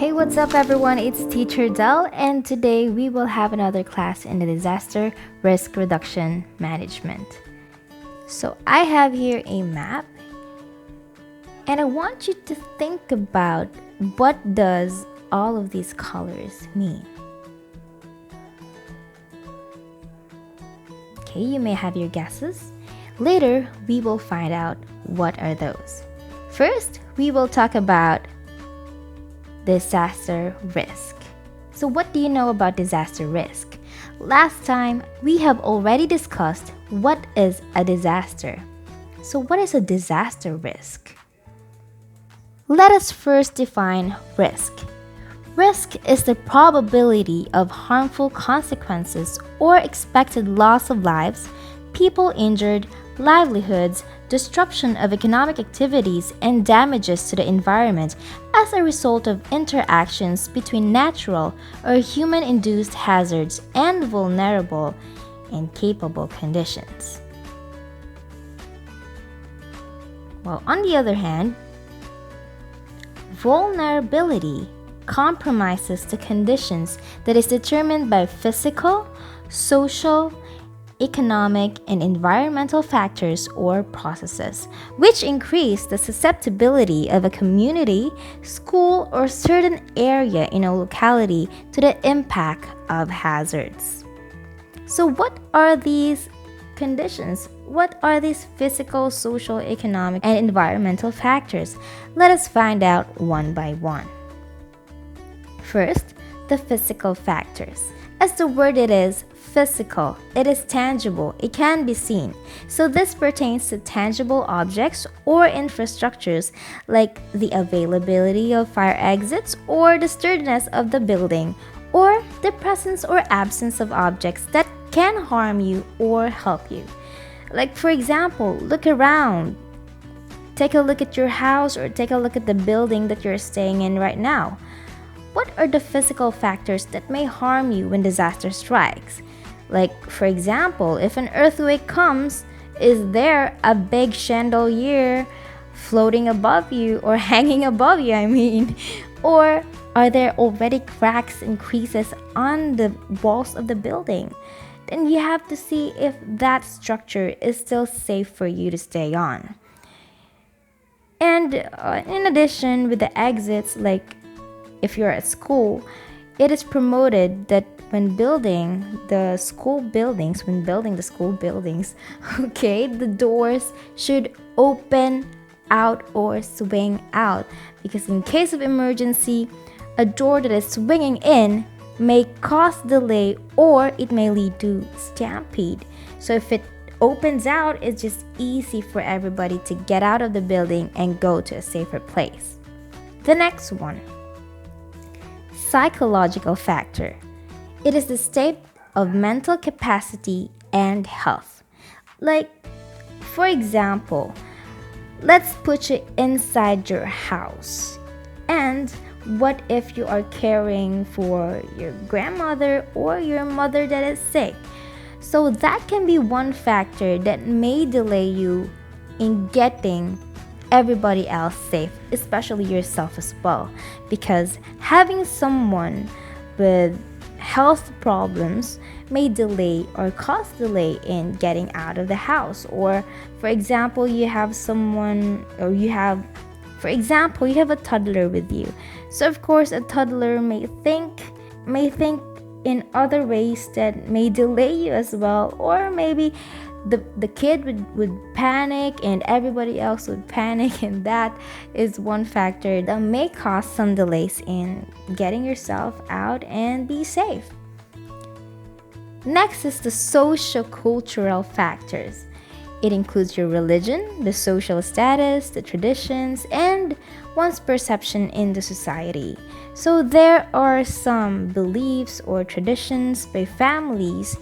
Hey, what's up, everyone? It's Teacher Del, and today we will have another class in the disaster risk reduction management. So, I have here a map, and I want you to think about what does all of these colors mean. Okay, you may have your guesses. Later, we will find out what are those. First, we will talk about disaster risk. So what do you know about disaster risk? Last time, we have already discussed what is a disaster. So what is a disaster risk? Let us first define risk. Risk is the probability of harmful consequences or expected loss of lives, people injured, livelihoods, disruption of economic activities, and damages to the environment as a result of interactions between natural or human-induced hazards and vulnerable and capable conditions. While on the other hand, vulnerability compromises the conditions that is determined by physical, social, economic, and environmental factors or processes, which increase the susceptibility of a community, school, or certain area in a locality to the impact of hazards. So what are these conditions? What are these physical, social, economic, and environmental factors? Let us find out one by one. First, the physical factors. As the word it is, physical, it is tangible, it can be seen. So this pertains to tangible objects or infrastructures like the availability of fire exits or the sturdiness of the building or the presence or absence of objects that can harm you or help you. Like for example, look around. Take a look at your house or take a look at the building that you're staying in right now. What are the physical factors that may harm you when disaster strikes? Like, for example, if an earthquake comes, is there a big chandelier floating above you or hanging above you, Or are there already cracks and creases on the walls of the building? Then you have to see if that structure is still safe for you to stay on. And in addition, with the exits, like if you're at school, it is promoted that when building the school buildings, okay, the doors should open out or swing out, because in case of emergency, a door that is swinging in may cause delay or it may lead to stampede. So if it opens out, it's just easy for everybody to get out of the building and go to a safer place. The next one, psychological factor. It is the state of mental capacity and health. Like, for example, let's put you inside your house. And what if you are caring for your grandmother or your mother that is sick? So that can be one factor that may delay you in getting everybody else safe, especially yourself as well, because having someone with health problems may delay or cause delay in getting out of the house. Or for example, you have a toddler with you. So of course a toddler may think in other ways that may delay you as well, or maybe the kid would panic and everybody else would panic, and that is one factor that may cause some delays in getting yourself out and be safe. Next is the socio-cultural factors. It includes your religion, the social status, the traditions, and one's perception in the society. So there are some beliefs or traditions by families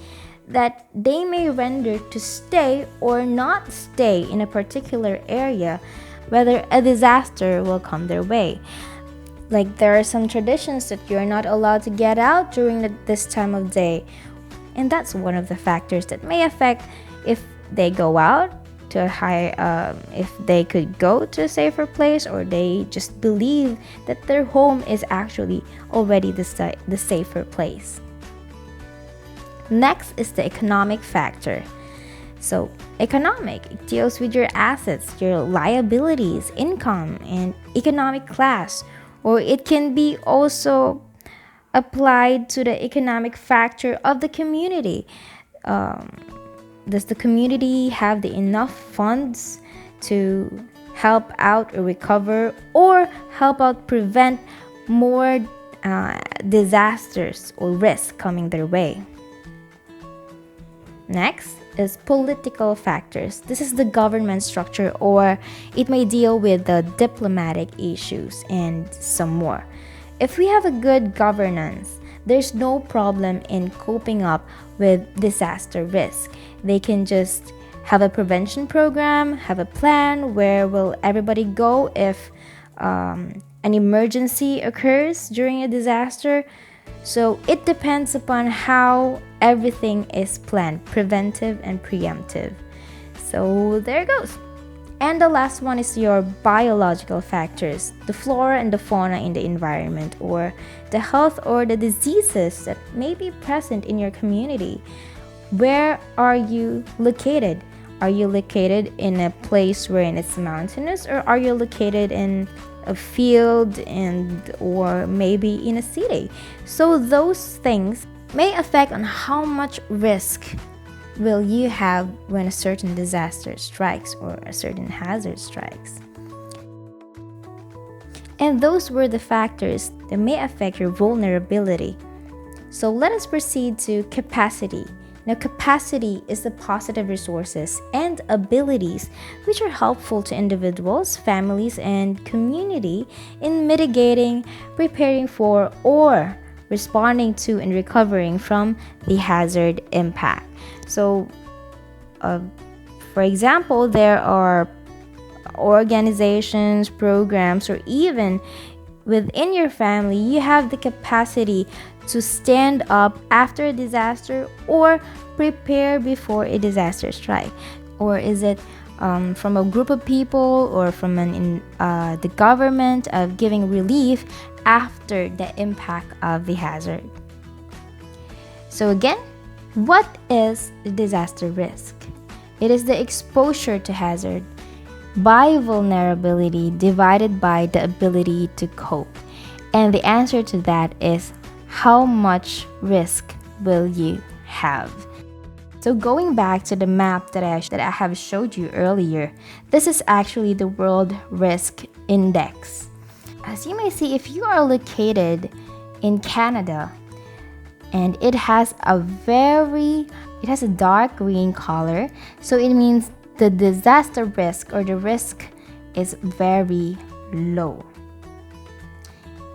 that they may render to stay or not stay in a particular area, whether a disaster will come their way. Like there are some traditions that you're not allowed to get out during this time of day, and that's one of the factors that may affect if they go out to a high, if they could go to a safer place, or they just believe that their home is actually already the safer place. Next is the economic factor. So economic, it deals with your assets, your liabilities, income, and economic class. Or it can be also applied to the economic factor of the community. Does the community have the enough funds to help out or recover, or help out prevent more disasters or risks coming their way? Next is political factors. This is the government structure, or it may deal with the diplomatic issues and some more. If we have a good governance, there's no problem in coping up with disaster risk. They can just have a prevention program, have a plan where will everybody go if an emergency occurs during a disaster. So it depends upon how everything is planned, preventive and preemptive. So there goes. And the last one is your biological factors, the flora and the fauna in the environment, or the health or the diseases that may be present in your community. Where are you located? Are you located in a place where it's mountainous, or are you located in a field or maybe in a city? So those things may affect on how much risk will you have when a certain disaster strikes or a certain hazard strikes. And those were the factors that may affect your vulnerability. So let us proceed to capacity. Now, capacity is the positive resources and abilities which are helpful to individuals, families, and community in mitigating, preparing for, or responding to and recovering from the hazard impact. So, for example, there are organizations, programs, or even within your family, you have the capacity to stand up after a disaster or prepare before a disaster strike. Or is it from a group of people or from the government of giving relief after the impact of the hazard? So again, what is the disaster risk? It is the exposure to hazard by vulnerability divided by the ability to cope. And the answer to that is, how much risk will you have? So going back to the map that I have showed you earlier, this is actually the World Risk Index. As you may see, if you are located in Canada and it has a dark green color, so it means the disaster risk or the risk is very low.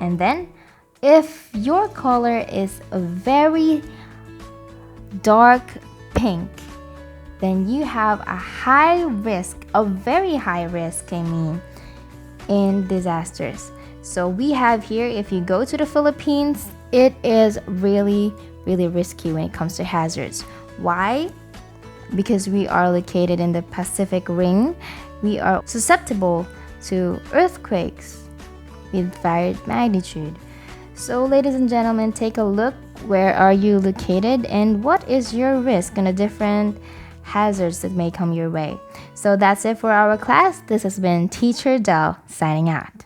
And then if your color is a very dark pink, then you have a high risk, a very high risk, in disasters. So we have here, if you go to the Philippines, it is really, really risky when it comes to hazards. Why? Because we are located in the Pacific Ring. We are susceptible to earthquakes with varied magnitude. So ladies and gentlemen, take a look. Where are you located and what is your risk on the different hazards that may come your way? So that's it for our class. This has been Teacher Del signing out.